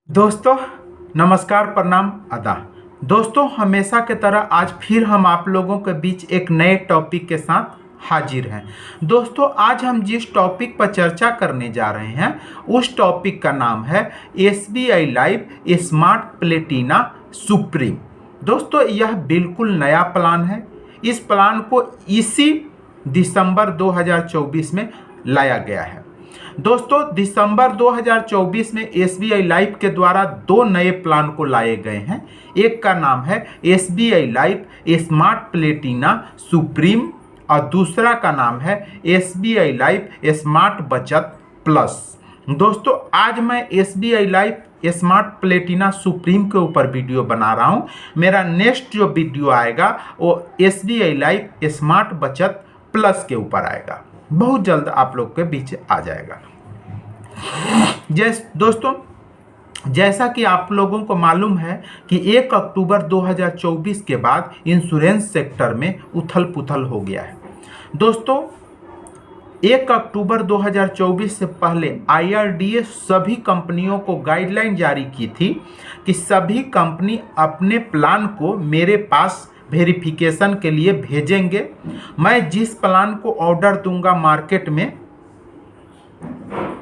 दोस्तों नमस्कार, प्रणाम, आदाब। दोस्तों हमेशा की तरह आज फिर हम आप लोगों के बीच एक नए टॉपिक के साथ हाजिर हैं। दोस्तों आज हम जिस टॉपिक पर चर्चा करने जा रहे हैं उस टॉपिक का नाम है SBI life smart Platina supreme. दोस्तों यह बिल्कुल नया प्लान है। इस प्लान को इसी दिसंबर 2024 में लाया गया है। दोस्तों दिसंबर 2024 में SBI लाइफ के द्वारा दो नए प्लान को लाए गए हैं। एक का नाम है SBI life smart Platina supreme और दूसरा का नाम है SBI लाइफ स्मार्ट बचत प्लस। दोस्तों आज मैं SBI life smart Platina supreme के ऊपर वीडियो बना रहा हूं। मेरा नेक्स्ट जो वीडियो आएगा वो SBI लाइफ स्मार्ट बचत प्लस के ऊपर आएगा, बहुत जल्द आप लोग के बीच आ जाएगा। दोस्तों जैसा कि आप लोगों को मालूम है कि 1 अक्टूबर 2024 के बाद इंश्योरेंस सेक्टर में उथल पुथल हो गया है। दोस्तों 1 अक्टूबर 2024 से पहले IRDA सभी कंपनियों को गाइडलाइन जारी की थी कि सभी कंपनी अपने प्लान को मेरे पास वेरिफिकेशन के लिए भेजेंगे। मैं जिस प्लान को ऑर्डर दूंगा मार्केट में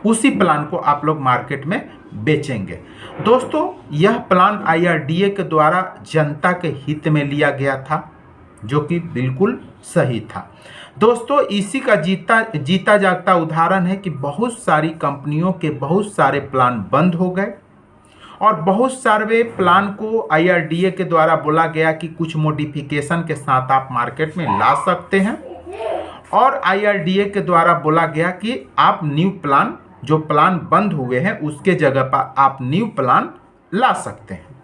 उसी प्लान को आप लोग मार्केट में बेचेंगे। दोस्तों यह प्लान IRDA के द्वारा जनता के हित में लिया गया था, जो कि बिल्कुल सही था। दोस्तों इसी का जीता जागता उदाहरण है कि बहुत सारी कंपनियों के बहुत सारे प्लान बंद हो गए और बहुत सारे प्लान को IRDA के द्वारा बोला गया कि कुछ मॉडिफिकेशन के साथ आप मार्केट में ला सकते हैं और IRDA के द्वारा बोला गया कि आप न्यू प्लान, जो प्लान बंद हुए हैं उसके जगह पर आप न्यू प्लान ला सकते हैं।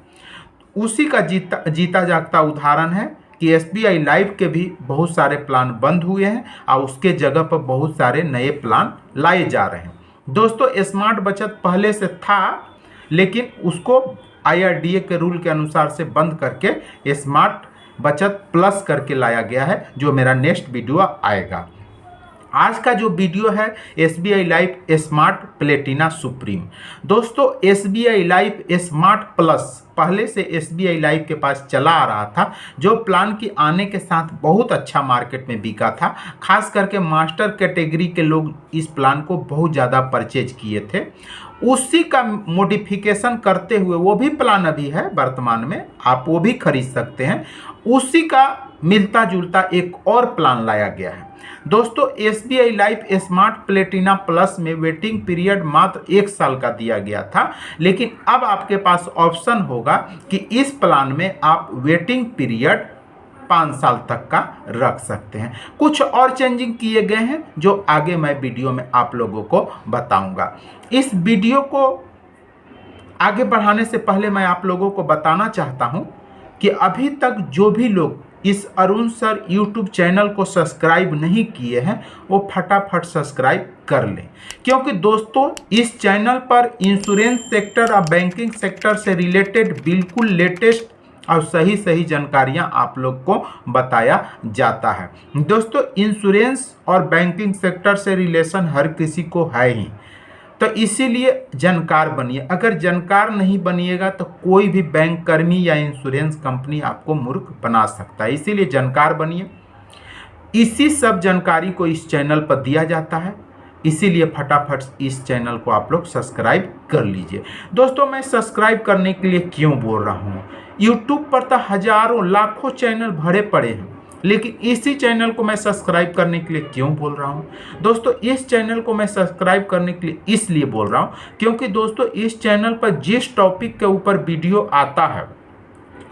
उसी का जीता जागता उदाहरण है कि SBI लाइफ के भी बहुत सारे प्लान बंद हुए हैं और उसके जगह पर बहुत सारे नए प्लान लाए जा रहे हैं। दोस्तों स्मार्ट बचत पहले से था, लेकिन उसको IRDA के रूल के अनुसार से बंद करके स्मार्ट बचत प्लस करके लाया गया है, जो मेरा नेक्स्ट वीडियो आएगा। आज का जो वीडियो है SBI life smart Platina supreme. दोस्तों SBI लाइफ स्मार्ट प्लस पहले से SBI लाइफ के पास चला आ रहा था, जो प्लान की आने के साथ बहुत अच्छा मार्केट में बिका था। खास करके मास्टर कैटेगरी के लोग इस प्लान को बहुत ज़्यादा परचेज किए थे। उसी का मॉडिफिकेशन करते हुए वो भी प्लान अभी है वर्तमान में, आप वो भी खरीद सकते हैं। उसी का मिलता जुलता एक और प्लान लाया गया है। दोस्तों SBI life smart Platina plus में वेटिंग पीरियड मात्र 1 साल का दिया गया था, लेकिन अब आपके पास ऑप्शन होगा कि इस प्लान में आप वेटिंग पीरियड 5 साल तक का रख सकते हैं। कुछ और चेंजिंग किए गए हैं जो आगे मैं वीडियो में आप लोगों को बताऊंगा। इस वीडियो को आगे बढ़ाने से पहले मैं आप लोगों को बताना चाहता हूं कि अभी तक जो भी लोग इस अरुण सर यूट्यूब चैनल को सब्सक्राइब नहीं किए हैं वो फटाफट सब्सक्राइब कर लें, क्योंकि दोस्तों इस चैनल पर इंश्योरेंस सेक्टर और बैंकिंग सेक्टर से रिलेटेड बिल्कुल लेटेस्ट और सही जानकारियां आप लोग को बताया जाता है। दोस्तों इंश्योरेंस और बैंकिंग सेक्टर से रिलेशन हर किसी को है ही, तो इसीलिए जानकार बनिए। अगर जानकार नहीं बनिएगा तो कोई भी बैंक कर्मी या इंश्योरेंस कंपनी आपको मूर्ख बना सकता है। इसीलिए जानकार बनिए। इसी सब जानकारी को इस चैनल पर दिया जाता है, इसीलिए फटाफट इस चैनल को आप लोग सब्सक्राइब कर लीजिए। दोस्तों मैं सब्सक्राइब करने के लिए क्यों बोल रहा हूँ, यूट्यूब पर तो हजारों लाखों चैनल भरे पड़े हैं, लेकिन इसी चैनल को मैं सब्सक्राइब करने के लिए क्यों बोल रहा हूं। दोस्तों इस चैनल को मैं सब्सक्राइब करने के लिए इसलिए बोल रहा हूं क्योंकि दोस्तों इस चैनल पर जिस टॉपिक के ऊपर वीडियो आता है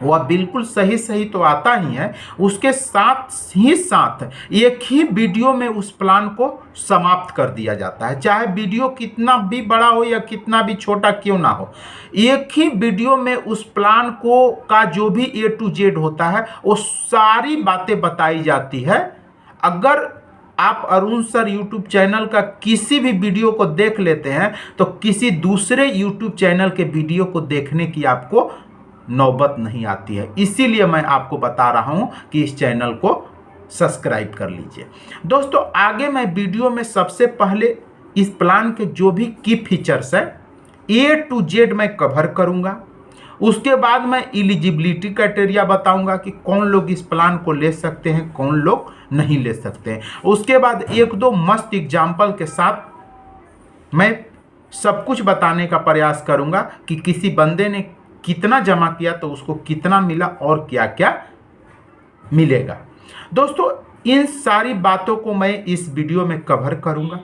वह बिल्कुल सही तो आता ही है, उसके साथ ही साथ एक ही वीडियो में उस प्लान को समाप्त कर दिया जाता है। चाहे वीडियो कितना भी बड़ा हो या कितना भी छोटा क्यों ना हो, एक ही वीडियो में उस प्लान को का जो भी A to Z होता है वो सारी बातें बताई जाती है। अगर आप अरुण सर यूट्यूब चैनल का किसी भी वीडियो को देख लेते हैं तो किसी दूसरे यूट्यूब चैनल के वीडियो को देखने की आपको नौबत नहीं आती है। इसीलिए मैं आपको बता रहा हूं कि इस चैनल को सब्सक्राइब कर लीजिए। दोस्तों आगे मैं वीडियो में सबसे पहले इस प्लान के जो भी की फीचर्स है A to Z मैं कवर करूंगा। उसके बाद मैं एलिजिबिलिटी क्राइटेरिया बताऊंगा कि कौन लोग इस प्लान को ले सकते हैं, कौन लोग नहीं ले सकते हैं। उसके बाद एक दो मस्त एग्जाम्पल के साथ मैं सब कुछ बताने का प्रयास करूंगा कि किसी बंदे ने कितना जमा किया तो उसको कितना मिला और क्या क्या मिलेगा। दोस्तों, इन सारी बातों को मैं इस वीडियो में कवर करूंगा।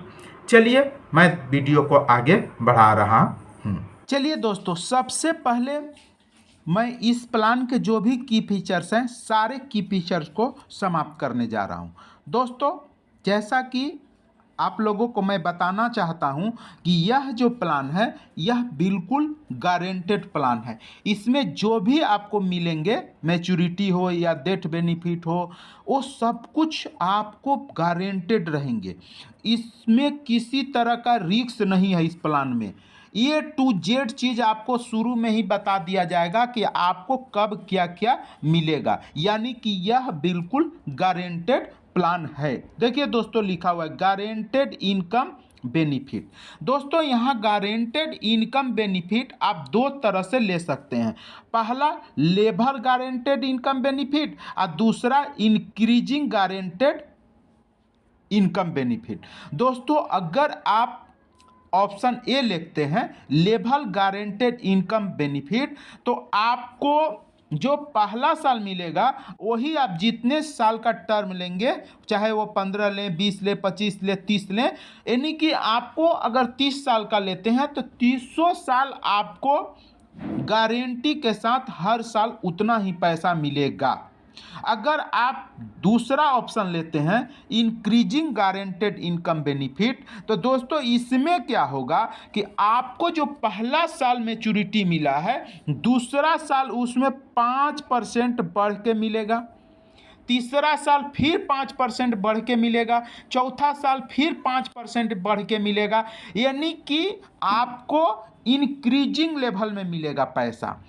चलिए मैं वीडियो को आगे बढ़ा रहा हूं। चलिए दोस्तों, सबसे पहले मैं इस प्लान के जो भी की फीचर्स हैं, सारे की फीचर्स को समाप्त करने जा रहा हूं। दोस्तों, जैसा कि आप लोगों को मैं बताना चाहता हूं कि यह जो प्लान है यह बिल्कुल गारंटेड प्लान है। इसमें जो भी आपको मिलेंगे, मैच्योरिटी हो या डेथ बेनिफिट हो, वो सब कुछ आपको गारंटेड रहेंगे। इसमें किसी तरह का रिस्क नहीं है। इस प्लान में A to Z चीज़ आपको शुरू में ही बता दिया जाएगा कि आपको कब क्या क्या मिलेगा, यानी कि यह बिल्कुल गारंटेड प्लान है। देखिए दोस्तों, लिखा हुआ है गारंटेड इनकम बेनिफिट। दोस्तों, यहाँ गारंटेड इनकम बेनिफिट आप दो तरह से ले सकते हैं। पहला लेबर गारंटेड इनकम बेनिफिट और दूसरा इंक्रीजिंग गारंटेड इनकम बेनिफिट। दोस्तों, अगर आप ऑप्शन ए लिखते हैं लेवल गारंटेड इनकम बेनिफिट, तो आपको जो पहला साल मिलेगा वही आप जितने साल का टर्म लेंगे, चाहे वो 15 लें, 20 लें, 25 लें, 30 लें, यानी कि आपको अगर 30 साल का लेते हैं तो 30 साल आपको गारंटी के साथ हर साल उतना ही पैसा मिलेगा। अगर आप दूसरा ऑप्शन लेते हैं इंक्रीजिंग गारंटेड इनकम बेनिफिट, तो दोस्तों इसमें क्या होगा कि आपको जो पहला साल मैच्योरिटी मिला है, दूसरा साल उसमें 5% बढ़ के मिलेगा, तीसरा साल फिर 5% बढ़ के मिलेगा, चौथा साल फिर 5% बढ़ के मिलेगा, यानी कि आपको इंक्रीजिंग लेवल में मिलेगा पैसा,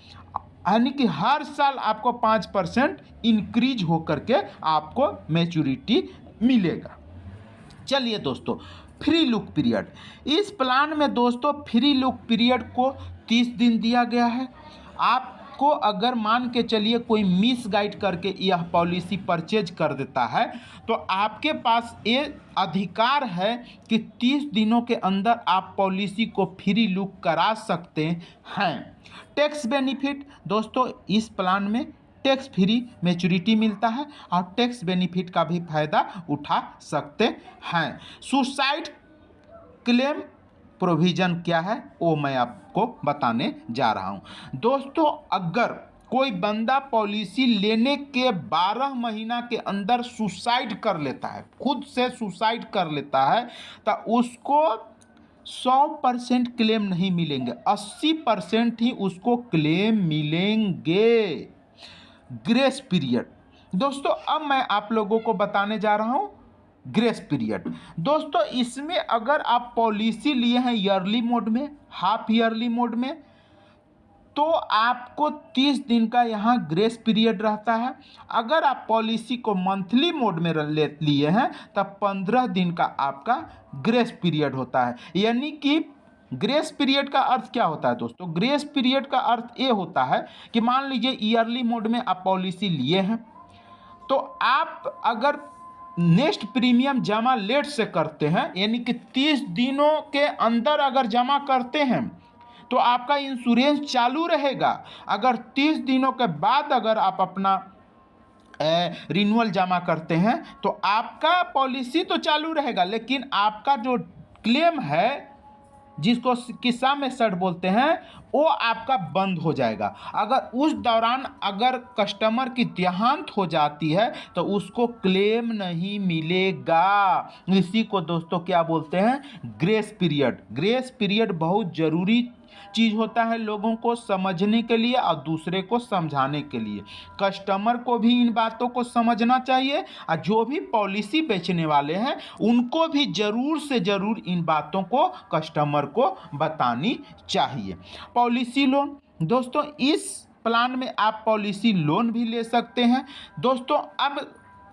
यानी कि हर साल आपको 5% इंक्रीज होकर के आपको मैच्योरिटी मिलेगा। चलिए दोस्तों, फ्री लुक पीरियड। इस प्लान में दोस्तों फ्री लुक पीरियड को 30 दिन दिया गया है। आपको अगर मान के चलिए कोई मिस गाइड करके यह पॉलिसी परचेज कर देता है, तो आपके पास ये अधिकार है कि 30 दिनों के अंदर आप पॉलिसी को फ्री लुक करा सकते हैं। Tax benefit. दोस्तों, इस प्लान में टैक्स फ्री मैच्योरिटी मिलता है और टैक्स बेनिफिट का भी फायदा उठा सकते हैं। सुसाइड क्लेम प्रोविजन क्या है वो मैं आपको बताने जा रहा हूं। दोस्तों, अगर कोई बंदा पॉलिसी लेने के 12 महीना के अंदर सुसाइड कर लेता है, खुद से सुसाइड कर लेता है, तो उसको 100% क्लेम नहीं मिलेंगे, 80% ही उसको क्लेम मिलेंगे। Grace period. दोस्तों, अब मैं आप लोगों को बताने जा रहा हूं ग्रेस पीरियड। दोस्तों, इसमें अगर आप पॉलिसी लिए हैं ईयरली मोड में, हाफ ईयरली मोड में, तो आपको 30 दिन का यहाँ ग्रेस पीरियड रहता है। अगर आप पॉलिसी को मंथली मोड में लिए हैं तब 15 दिन का आपका ग्रेस पीरियड होता है। यानी कि ग्रेस पीरियड का अर्थ क्या होता है दोस्तों? ग्रेस पीरियड का अर्थ ये होता है कि मान लीजिए ईयरली मोड में आप पॉलिसी लिए हैं, तो आप अगर नेक्स्ट प्रीमियम जमा लेट से करते हैं, यानी कि 30 दिनों के अंदर अगर जमा करते हैं तो आपका इंश्योरेंस चालू रहेगा। अगर 30 दिनों के बाद अगर आप अपना रिन्यूअल जमा करते हैं तो आपका पॉलिसी तो चालू रहेगा, लेकिन आपका जो क्लेम है, जिसको किस्सा में सट बोलते हैं, वो आपका बंद हो जाएगा। अगर उस दौरान अगर कस्टमर की देहांत हो जाती है तो उसको क्लेम नहीं मिलेगा। इसी को दोस्तों क्या बोलते हैं? Grace period. ग्रेस पीरियड बहुत ज़रूरी चीज़ होता है लोगों को समझने के लिए और दूसरे को समझाने के लिए। कस्टमर को भी इन बातों को समझना चाहिए और जो भी पॉलिसी बेचने वाले हैं उनको भी ज़रूर से ज़रूर इन बातों को कस्टमर को बतानी चाहिए। Policy loan. दोस्तों, इस प्लान में आप पॉलिसी लोन भी ले सकते हैं। दोस्तों, अब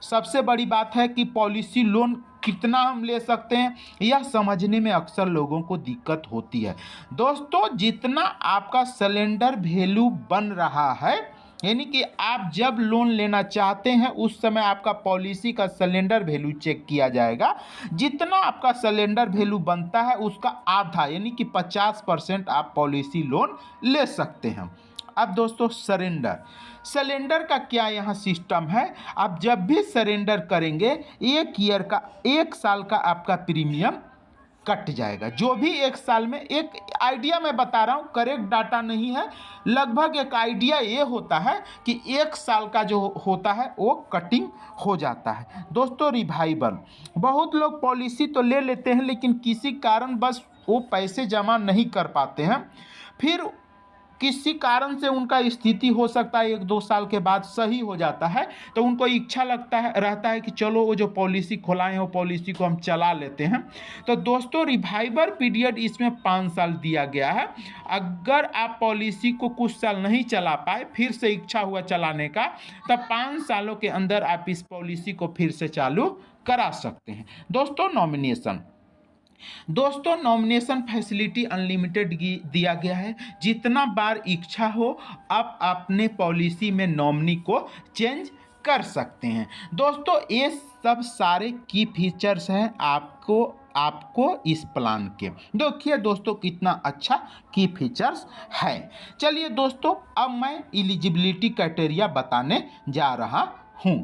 सबसे बड़ी बात है कि पॉलिसी लोन कितना हम ले सकते हैं, यह समझने में अक्सर लोगों को दिक्कत होती है। दोस्तों, जितना आपका सिलेंडर वैल्यू बन रहा है, यानी कि आप जब लोन लेना चाहते हैं उस समय आपका पॉलिसी का सिलेंडर वैल्यू चेक किया जाएगा। जितना आपका सिलेंडर वैल्यू बनता है उसका आधा यानी कि 50% आप पॉलिसी लोन ले सकते हैं। अब दोस्तों, सरेंडर का क्या यहाँ सिस्टम है, आप जब भी सरेंडर करेंगे 1 साल का आपका प्रीमियम कट जाएगा। जो भी 1 साल में, एक आइडिया मैं बता रहा हूँ, करेक्ट डाटा नहीं है, लगभग एक आइडिया ये होता है कि 1 साल का जो होता है वो कटिंग हो जाता है। दोस्तों, रिवाइवल, बहुत लोग पॉलिसी तो ले लेते हैं लेकिन किसी कारण बस वो पैसे जमा नहीं कर पाते हैं, फिर किसी कारण से उनका स्थिति हो सकता है 1-2 साल के बाद सही हो जाता है, तो उनको इच्छा रहता है कि चलो वो जो पॉलिसी खुलाए हैं वो पॉलिसी को हम चला लेते हैं। तो दोस्तों, रिवाइवल पीरियड इसमें 5 साल दिया गया है। अगर आप पॉलिसी को कुछ साल नहीं चला पाए, फिर से इच्छा हुआ चलाने का, तब 5 सालों के अंदर आप इस पॉलिसी को फिर से चालू करा सकते हैं। दोस्तों, नॉमिनेशन फैसिलिटी अनलिमिटेड दिया गया है। जितना बार इच्छा हो आप अपने पॉलिसी में नॉमिनी को चेंज कर सकते हैं। दोस्तों, ये सब सारे की फीचर्स हैं आपको इस प्लान के। देखिए दोस्तों, कितना अच्छा की फीचर्स है। चलिए दोस्तों, अब मैं एलिजिबिलिटी क्राइटेरिया बताने जा रहा हूँ।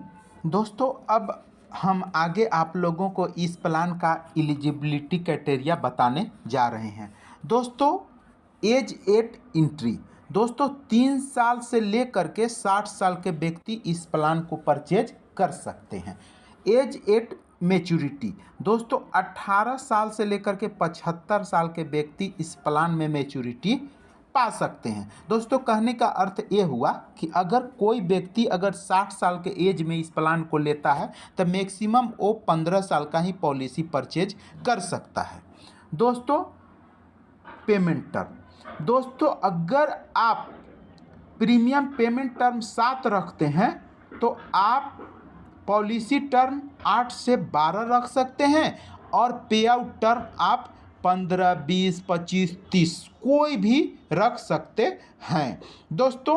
दोस्तों, अब हम आगे आप लोगों को इस प्लान का एलिजिबिलिटी क्राइटेरिया बताने जा रहे हैं। दोस्तों, एज एट एंट्री, दोस्तों 3 साल से लेकर के 60 साल के व्यक्ति इस प्लान को परचेज कर सकते हैं। एज एट मैच्योरिटी, दोस्तों 18 साल से लेकर के 75 साल के व्यक्ति इस प्लान में मैच्योरिटी पा सकते हैं। दोस्तों, कहने का अर्थ ये हुआ कि अगर कोई व्यक्ति अगर 60 साल के एज में इस प्लान को लेता है तो मैक्सिमम वो 15 साल का ही पॉलिसी परचेज कर सकता है। दोस्तों, पेमेंट टर्म, दोस्तों अगर आप प्रीमियम पेमेंट टर्म 7 रखते हैं तो आप पॉलिसी टर्म 8 से 12 रख सकते हैं और पे आउट टर्म आप 15, 20, 25, 30 कोई भी रख सकते हैं। दोस्तों,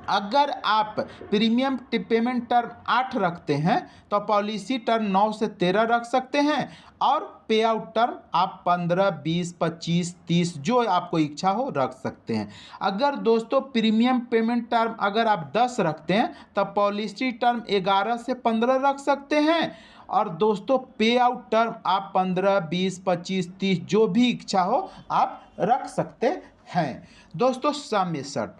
अगर आप प्रीमियम पेमेंट टर्म 8 रखते हैं तो पॉलिसी टर्म 9 से 13 रख सकते हैं और पे आउट टर्म आप 15, 20, 25, 30 जो आपको इच्छा हो रख सकते हैं। अगर दोस्तों प्रीमियम पेमेंट टर्म अगर आप 10 रखते हैं तो पॉलिसी टर्म 11 से 15 रख सकते हैं और दोस्तों पे आउट टर्म आप 15, 20, 25, 30 जो भी इच्छा हो आप रख सकते हैं। दोस्तों, सम एसर्ट,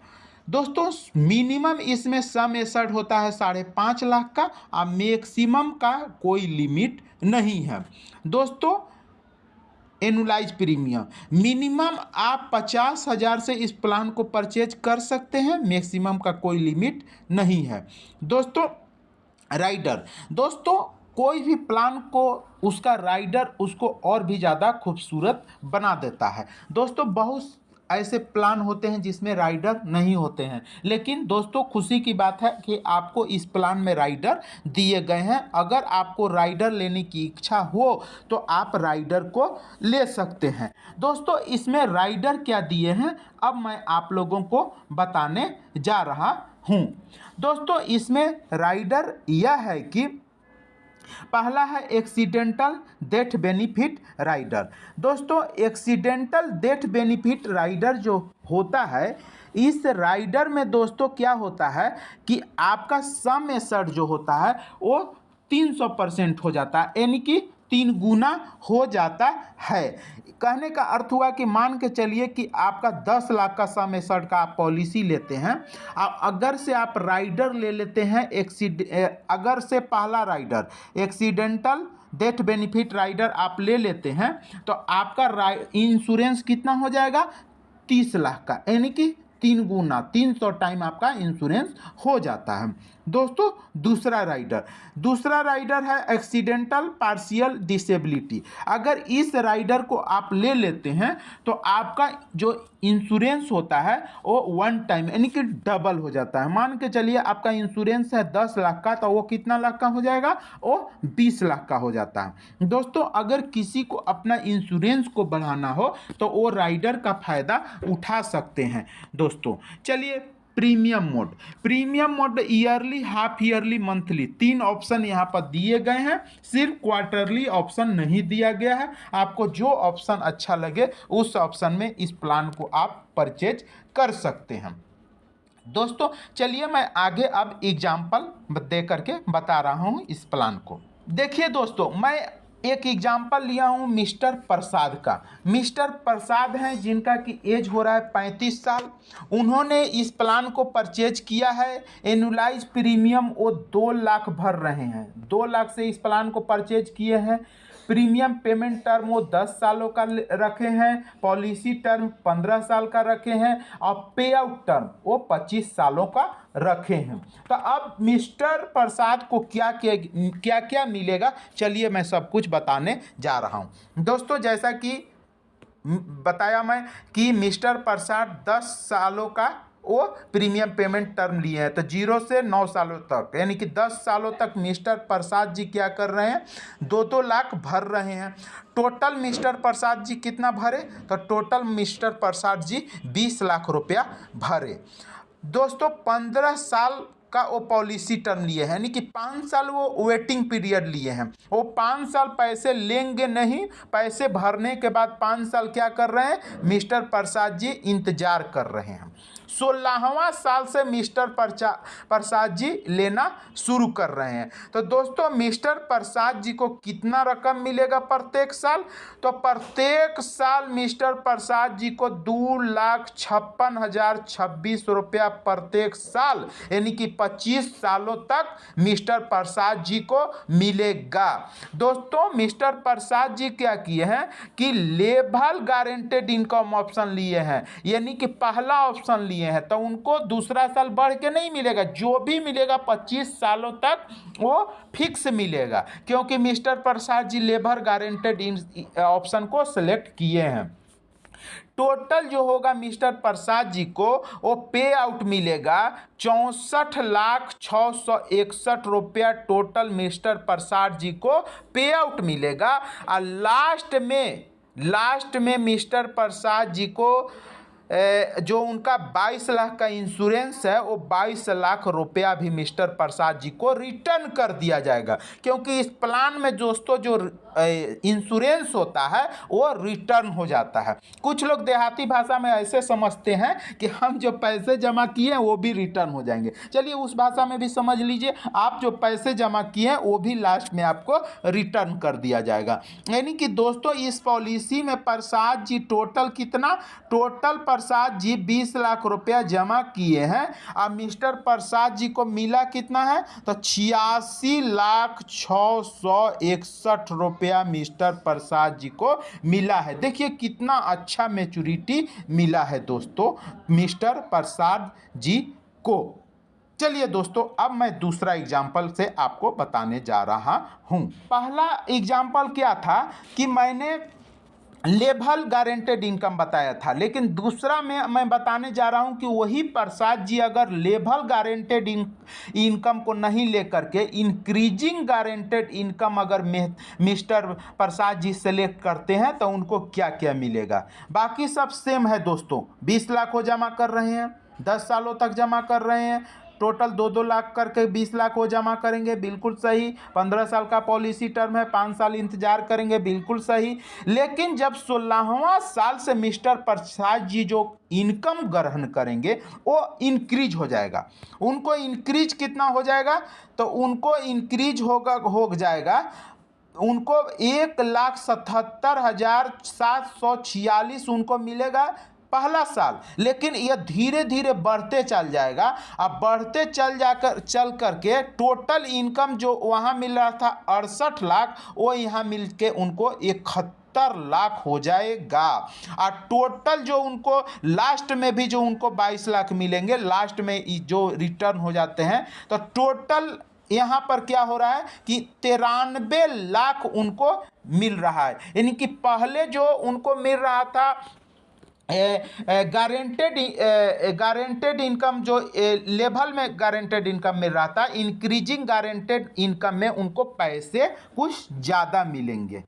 दोस्तों मिनिमम इसमें सम एसर्ट होता है 5.5 लाख का और मैक्सिमम का कोई लिमिट नहीं है। दोस्तों, एनुलाइज प्रीमियम, मिनिमम आप 50,000 से इस प्लान को परचेज कर सकते हैं, मैक्सिमम का कोई लिमिट नहीं है। दोस्तों, राइडर, दोस्तों कोई भी प्लान को उसका राइडर उसको और भी ज़्यादा खूबसूरत बना देता है। दोस्तों, बहुत ऐसे प्लान होते हैं जिसमें राइडर नहीं होते हैं, लेकिन दोस्तों खुशी की बात है कि आपको इस प्लान में राइडर दिए गए हैं। अगर आपको राइडर लेने की इच्छा हो तो आप राइडर को ले सकते हैं। दोस्तों, इसमें राइडर क्या दिए हैं अब मैं आप लोगों को बताने जा रहा हूँ। दोस्तों, इसमें राइडर यह है कि पहला है एक्सीडेंटल डेथ बेनिफिट राइडर। दोस्तों, एक्सीडेंटल डेथ बेनिफिट राइडर जो होता है, इस राइडर में दोस्तों क्या होता है कि आपका सम एसर्ट जो होता है वो 300% हो जाता है, यानी कि 3 गुना हो जाता है। कहने का अर्थ हुआ कि मान के चलिए कि आपका 10 लाख का सम एसर्ट का आप पॉलिसी लेते हैं, अगर से आप राइडर ले लेते हैं अगर से पहला rider accidental death benefit rider आप ले लेते हैं तो आपका इंश्योरेंस कितना हो जाएगा 30 लाख का, यानी कि 3 गुना 300 टाइम आपका इंश्योरेंस हो जाता है। दोस्तों दूसरा राइडर है एक्सीडेंटल पार्शियल डिसेबिलिटी। अगर इस राइडर को आप ले लेते हैं तो आपका जो इंश्योरेंस होता है वो 1 टाइम यानी कि डबल हो जाता है। मान के चलिए आपका इंश्योरेंस है 10 लाख का, तो वो कितना लाख का हो जाएगा, वो 20 लाख का हो जाता है। दोस्तों अगर किसी को अपना इंश्योरेंस को बढ़ाना हो तो वो राइडर का फायदा उठा सकते हैं। दोस्तों चलिए premium mode yearly, half yearly, monthly, 3 option यहाँ पर दिए गए हैं। सिर्फ क्वार्टरली ऑप्शन नहीं दिया गया है। आपको जो ऑप्शन अच्छा लगे उस ऑप्शन में इस प्लान को आप परचेज कर सकते हैं। दोस्तों चलिए मैं आगे अब एग्जाम्पल दे करके बता रहा हूँ इस प्लान को। देखिए दोस्तों मैं एक एग्जाम्पल लिया हूँ मिस्टर प्रसाद का। मिस्टर प्रसाद हैं जिनका कि एज हो रहा है 35 साल। उन्होंने इस प्लान को परचेज किया है। एनुलाइज प्रीमियम वो 2 लाख भर रहे हैं, 2 लाख से इस प्लान को परचेज किए हैं। प्रीमियम पेमेंट टर्म वो 10 सालों का रखे हैं, पॉलिसी टर्म 15 साल का रखे हैं और पे आउट टर्म वो 25 सालों का रखे हैं। तो अब मिस्टर प्रसाद को क्या क्या मिलेगा, चलिए मैं सब कुछ बताने जा रहा हूं। दोस्तों जैसा कि बताया मैं कि मिस्टर प्रसाद 10 सालों का वो प्रीमियम पेमेंट टर्म लिए हैं, तो 0 से 9 सालों तक यानी कि 10 सालों तक मिस्टर प्रसाद जी क्या कर रहे हैं, 2-2 लाख भर रहे हैं। टोटल मिस्टर प्रसाद जी कितना भरे, तो टोटल मिस्टर प्रसाद जी 20 लाख रुपया भरे। दोस्तों 15 साल का वो पॉलिसी टर्म लिए हैं, यानी कि 5 साल वो वेटिंग पीरियड लिए हैं। वो 5 साल पैसे लेंगे नहीं, पैसे भरने के बाद 5 साल क्या कर रहे हैं, मिस्टर प्रसाद जी इंतजार कर रहे हैं। 16वां साल से मिस्टर प्रसाद जी लेना शुरू कर रहे हैं। तो दोस्तों मिस्टर प्रसाद जी को कितना रकम मिलेगा प्रत्येक साल, तो प्रत्येक साल मिस्टर प्रसाद जी को 2,56,026 रुपया प्रत्येक साल यानी कि 25 सालों तक मिस्टर प्रसाद जी को मिलेगा। दोस्तों मिस्टर प्रसाद जी क्या किए हैं कि लेवल गारंटेड इनकम ऑप्शन लिए हैं, यानी कि पहला ऑप्शन लिए हैं, तो उनको दूसरा साल बढ़ के नहीं मिलेगा, जो भी मिलेगा 25 सालों तक वो फिक्स मिलेगा, क्योंकि mister Prasad ji labour guaranteed option को सिलेक्ट किए हैं। टोटल जो होगा मिस्टर प्रसाद जी को वो पे आउट मिलेगा 64,661 रुपया टोटल मिस्टर प्रसाद जी को पे आउट मिलेगा। और लास्ट में मिस्टर प्रसाद जी को जो उनका 22 लाख का इंश्योरेंस है वो 22 लाख रुपया भी मिस्टर प्रसाद जी को रिटर्न कर दिया जाएगा, क्योंकि इस प्लान में दोस्तों जो इंश्योरेंस होता है वो रिटर्न हो जाता है। कुछ लोग देहाती भाषा में ऐसे समझते हैं कि हम जो पैसे जमा किए हैं वो भी रिटर्न हो जाएंगे। चलिए उस भाषा में भी समझ लीजिए, आप जो पैसे जमा किए हैं वो भी लास्ट में आपको रिटर्न कर दिया जाएगा। यानी कि दोस्तों इस पॉलिसी में प्रसाद जी टोटल प्रसाद जी 20 लाख रुपया जमा किए हैं और मिस्टर प्रसाद जी को मिला कितना है, तो 86,661 रुपया मिस्टर प्रसाद जी को मिला है। देखिए कितना अच्छा मैच्योरिटी मिला है दोस्तों मिस्टर प्रसाद जी को। चलिए दोस्तों अब मैं दूसरा एग्जाम्पल से आपको बताने जा रहा हूं। पहला एग्जाम्पल क्या था कि मैंने लेवल गारंटेड इनकम बताया था, लेकिन दूसरा में मैं बताने जा रहा हूं कि वही प्रसाद जी अगर लेवल गारंटेड इनकम को नहीं लेकर के इंक्रीजिंग गारंटेड इनकम अगर मिस्टर प्रसाद जी सेलेक्ट करते हैं तो उनको क्या क्या मिलेगा। बाकी सब सेम है दोस्तों, 20 लाख वो जमा कर रहे हैं, 10 सालों तक जमा कर रहे हैं, टोटल 2-2 लाख करके 20 लाख वो जमा करेंगे, बिल्कुल सही। 15 साल का पॉलिसी टर्म है, 5 साल इंतजार करेंगे, बिल्कुल सही। लेकिन जब 16वां साल से मिस्टर प्रसाद जी जो इनकम ग्रहण करेंगे वो इंक्रीज हो जाएगा। उनको इंक्रीज कितना हो जाएगा, तो उनको इंक्रीज हो जाएगा, उनको 1,77,746 उनको मिलेगा पहला साल। लेकिन यह धीरे धीरे बढ़ते चल जाएगा। अब बढ़ते चल करके टोटल इनकम जो वहाँ मिल रहा था 68 लाख वो यहाँ मिल के उनको 70 लाख हो जाएगा। और टोटल जो उनको लास्ट में भी जो उनको 22 लाख मिलेंगे, लास्ट में जो रिटर्न हो जाते हैं, तो टोटल यहाँ पर क्या हो रहा है कि 93 लाख उनको मिल रहा है। यानी कि पहले जो उनको मिल रहा था गारंटेड इनकम, जो लेवल में गारंटेड इनकम मिल रहा था, इंक्रीजिंग गारंटेड इनकम में उनको पैसे कुछ ज़्यादा मिलेंगे।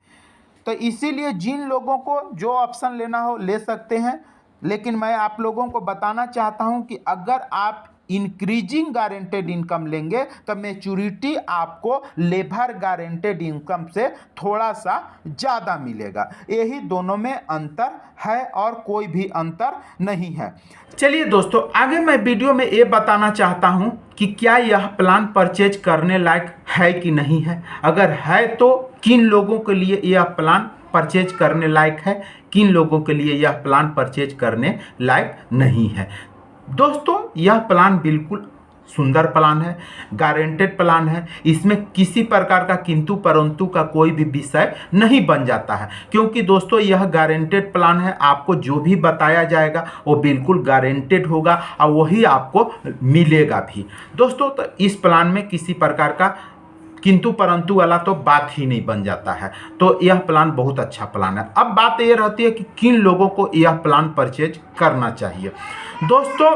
तो इसीलिए जिन लोगों को जो ऑप्शन लेना हो ले सकते हैं, लेकिन मैं आप लोगों को बताना चाहता हूं कि अगर आप इंक्रीजिंग गारंटेड इनकम लेंगे तो मैच्योरिटी आपको लेबर गारंटेड इनकम से थोड़ा सा ज़्यादा मिलेगा। यही दोनों में अंतर है और कोई भी अंतर नहीं है। चलिए दोस्तों, आगे मैं वीडियो में ये बताना चाहता हूं कि क्या यह प्लान परचेज करने लायक है कि नहीं है। अगर है तो किन लोगों के लिए यह प्लान परचेज करने लायक है, किन लोगों के लिए यह प्लान परचेज करने लायक नहीं है। दोस्तों, यह प्लान बिल्कुल सुंदर प्लान है, गारंटेड प्लान है। इसमें किसी प्रकार का किंतु परंतु का कोई भी विषय नहीं बन जाता है, क्योंकि दोस्तों यह गारंटेड प्लान है। आपको जो भी बताया जाएगा वो बिल्कुल गारंटेड होगा और वही आपको मिलेगा भी। दोस्तों, तो इस प्लान में किसी प्रकार का किंतु परंतु वाला तो बात ही नहीं बन जाता है। तो यह प्लान बहुत अच्छा प्लान है। अब बात यह रहती है कि किन लोगों को यह प्लान परचेज करना चाहिए। दोस्तों,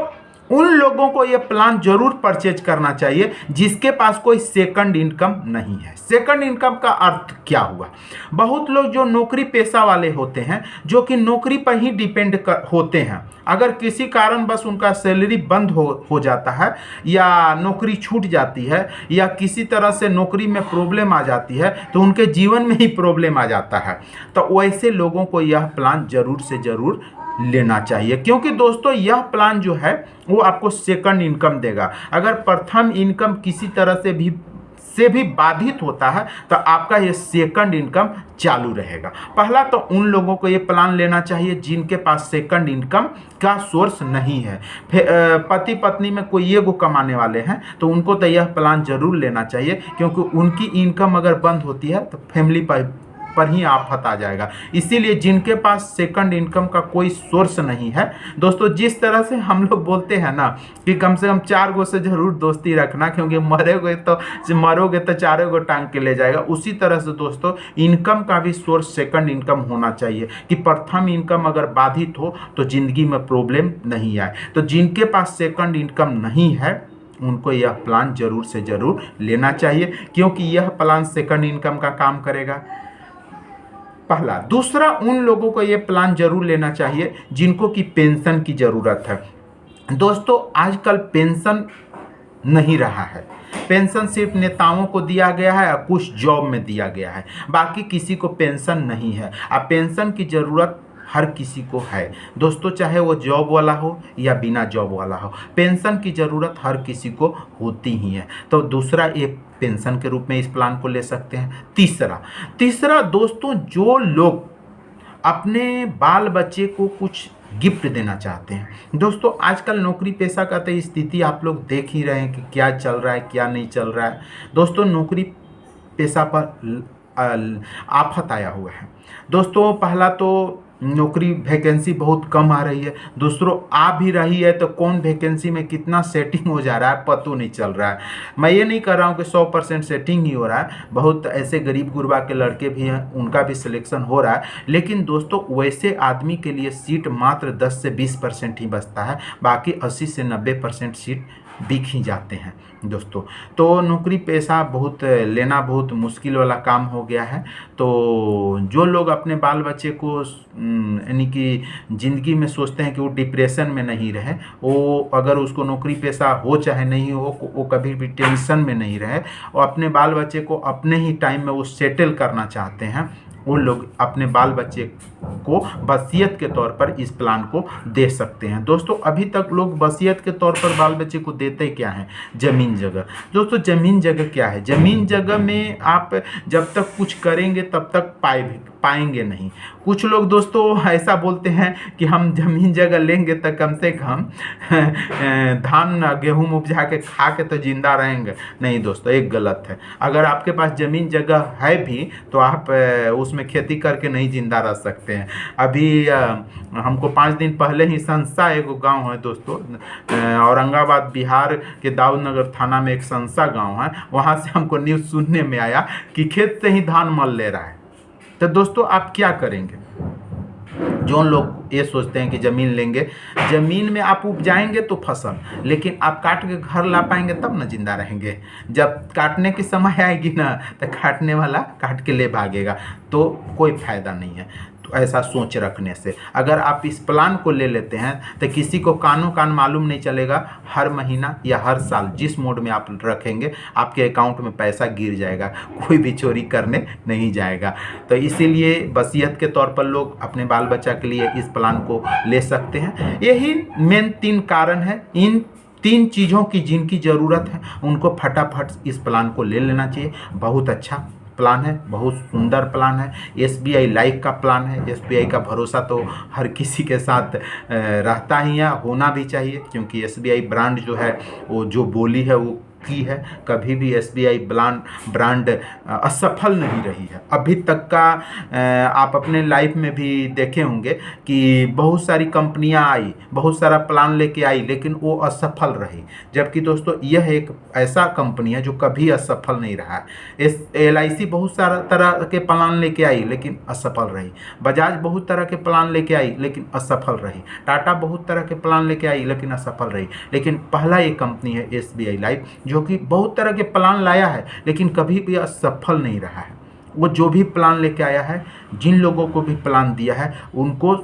उन लोगों को यह प्लान जरूर परचेज करना चाहिए जिसके पास कोई सेकंड इनकम नहीं है। सेकंड इनकम का अर्थ क्या हुआ? बहुत लोग जो नौकरी पेशा वाले होते हैं, जो कि नौकरी पर ही डिपेंड होते हैं, अगर किसी कारण बस उनका सैलरी बंद हो जाता है या नौकरी छूट जाती है या किसी तरह से नौकरी में प्रॉब्लम आ जाती है तो उनके जीवन में ही प्रॉब्लम आ जाता है, तो वैसे लोगों को यह प्लान जरूर से जरूर लेना चाहिए। क्योंकि दोस्तों यह प्लान जो है वो आपको सेकंड इनकम देगा। अगर प्रथम इनकम किसी तरह से भी बाधित होता है तो आपका ये सेकंड इनकम चालू रहेगा। पहला तो उन लोगों को ये प्लान लेना चाहिए जिनके पास सेकंड इनकम का सोर्स नहीं है। पति पत्नी में कोई एगो कमाने वाले हैं तो उनको तो यह प्लान जरूर लेना चाहिए, क्योंकि उनकी इनकम अगर बंद होती है तो फैमिली पर ही आफत आ जाएगा। इसीलिए जिनके पास सेकंड इनकम का कोई सोर्स नहीं है, दोस्तों जिस तरह से हम लोग बोलते हैं ना कि कम से कम 4 गो से जरूर दोस्ती रखना, क्योंकि मरोगे तो चारों गो टांग के ले जाएगा। उसी तरह से दोस्तों इनकम का भी सोर्स सेकंड इनकम होना चाहिए कि प्रथम इनकम अगर बाधित हो तो जिंदगी में प्रॉब्लम नहीं आए। तो जिनके पास सेकंड इनकम नहीं है उनको यह प्लान जरूर से जरूर लेना चाहिए, क्योंकि यह प्लान सेकंड इनकम का काम करेगा। पहला। दूसरा, उन लोगों को यह प्लान जरूर लेना चाहिए जिनको कि पेंशन की ज़रूरत है। दोस्तों आजकल पेंशन नहीं रहा है। पेंशन सिर्फ नेताओं को दिया गया है और कुछ जॉब में दिया गया है, बाकी किसी को पेंशन नहीं है। अब पेंशन की ज़रूरत हर किसी को है दोस्तों, चाहे वो जॉब वाला हो या बिना जॉब वाला हो, पेंशन की ज़रूरत हर किसी को होती ही है। तो दूसरा एक पेंशन के रूप में इस प्लान को ले सकते हैं। तीसरा दोस्तों, जो लोग अपने बाल बच्चे को कुछ गिफ्ट देना चाहते हैं। दोस्तों आजकल नौकरी पेशा का तो स्थिति आप लोग देख ही रहे हैं कि क्या चल रहा है क्या नहीं चल रहा है। दोस्तों नौकरी पेशा पर आफत आया हुआ है। दोस्तों पहला तो नौकरी वैकेंसी बहुत कम आ रही है, दूसरों आ भी रही है तो कौन वैकेंसी में कितना सेटिंग हो जा रहा है पता नहीं चल रहा है। मैं ये नहीं कर रहा हूँ कि 100% सेटिंग ही हो रहा है, बहुत ऐसे गरीब गुरबा के लड़के भी हैं उनका भी सिलेक्शन हो रहा है, लेकिन दोस्तों वैसे आदमी के लिए सीट मात्र 10 से 20% ही बचता है, बाकी 80 से 90% सीट बिक ही जाते हैं दोस्तों। तो नौकरी पेशा लेना बहुत मुश्किल वाला काम हो गया है। तो जो लोग अपने बाल बच्चे को यानी कि ज़िंदगी में सोचते हैं कि वो डिप्रेशन में नहीं रहे, वो अगर उसको नौकरी पेशा हो चाहे नहीं हो, वो कभी भी टेंशन में नहीं रहे और अपने बाल बच्चे को अपने ही टाइम में वो सेटल करना चाहते हैं, उन लोग अपने बाल बच्चे को वसीयत के तौर पर इस प्लान को दे सकते हैं। दोस्तों अभी तक लोग वसीयत के तौर पर बाल बच्चे को देते क्या हैं? ज़मीन जगह। दोस्तों ज़मीन जगह क्या है? ज़मीन जगह में आप जब तक कुछ करेंगे तब तक पाएंगे नहीं। कुछ लोग दोस्तों ऐसा बोलते हैं कि हम ज़मीन जगह लेंगे तो कम से कम धान गेहूँ उपजा के खा के तो जिंदा रहेंगे। नहीं दोस्तों, एक गलत है। अगर आपके पास ज़मीन जगह है भी तो आप उसमें खेती करके नहीं जिंदा रह सकते हैं। अभी हमको 5 दिन पहले ही संसा एक गांव है दोस्तों, औरंगाबाद बिहार के दाऊदनगर थाना में एक संसा गांव है, वहां से हमको न्यूज़ सुनने में आया कि खेत से ही धान मल ले रहा है। तो दोस्तों आप क्या करेंगे? जो लोग ये सोचते हैं कि ज़मीन लेंगे, ज़मीन में आप उपजाएंगे तो फसल, लेकिन आप काट के घर ला पाएंगे तब ना जिंदा रहेंगे। जब काटने की समय आएगी ना तो काटने वाला काट के ले भागेगा, तो कोई फायदा नहीं है। तो ऐसा सोच रखने से अगर आप इस प्लान को ले लेते हैं तो किसी को कानों कान मालूम नहीं चलेगा। हर महीना या हर साल जिस मोड में आप रखेंगे आपके अकाउंट में पैसा गिर जाएगा, कोई भी चोरी करने नहीं जाएगा। तो इसीलिए वसीयत के तौर पर लोग अपने बाल बच्चा के लिए इस प्लान को ले सकते हैं। यही मेन 3 कारण है। इन 3 चीज़ों की जिनकी ज़रूरत है उनको फटाफट इस प्लान को ले लेना चाहिए। बहुत अच्छा प्लान है, बहुत सुंदर प्लान है। SBI लाइफ का प्लान है। SBI का भरोसा तो हर किसी के साथ रहता ही है, होना भी चाहिए, क्योंकि SBI ब्रांड जो है वो जो बोली है वो की है। कभी भी SBI ब्रांड असफल नहीं रही है अभी तक का। आप अपने लाइफ में भी देखे होंगे कि बहुत सारी कंपनियां आई, बहुत सारा प्लान लेके आई, लेकिन वो असफल रही। जबकि दोस्तों यह एक ऐसा कंपनी है जो कभी असफल नहीं रहा है। LIC बहुत सारा तरह के प्लान लेके आई लेकिन असफल रही। बजाज बहुत तरह के प्लान लेके आई लेकिन असफल रही। टाटा बहुत तरह के प्लान लेके आई लेकिन असफल रही। लेकिन पहला एक कंपनी है SBI लाइफ जो कि बहुत तरह के प्लान लाया है लेकिन कभी भी असफल नहीं रहा है। वो जो भी प्लान लेके आया है, जिन लोगों को भी प्लान दिया है, उनको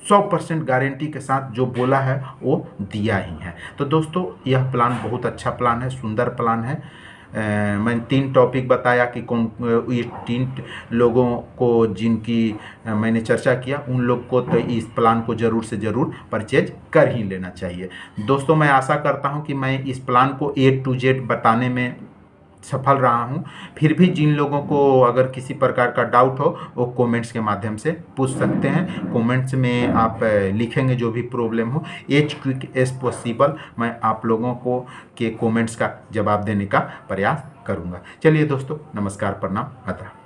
100% गारंटी के साथ जो बोला है वो दिया ही है। तो दोस्तों यह प्लान बहुत अच्छा प्लान है, सुंदर प्लान है। मैंने 3 टॉपिक बताया कि कौन ये 3 लोगों को जिनकी मैंने चर्चा किया, उन लोग को तो इस प्लान को ज़रूर से ज़रूर परचेज कर ही लेना चाहिए। दोस्तों मैं आशा करता हूं कि मैं इस प्लान को A to Z बताने में सफल रहा हूं। फिर भी जिन लोगों को अगर किसी प्रकार का डाउट हो वो कमेंट्स के माध्यम से पूछ सकते हैं। कमेंट्स में आप लिखेंगे जो भी प्रॉब्लम हो, एज क्विक एज पॉसिबल मैं आप लोगों को के कमेंट्स का जवाब देने का प्रयास करूंगा। चलिए दोस्तों, नमस्कार, प्रणाम, आदाब।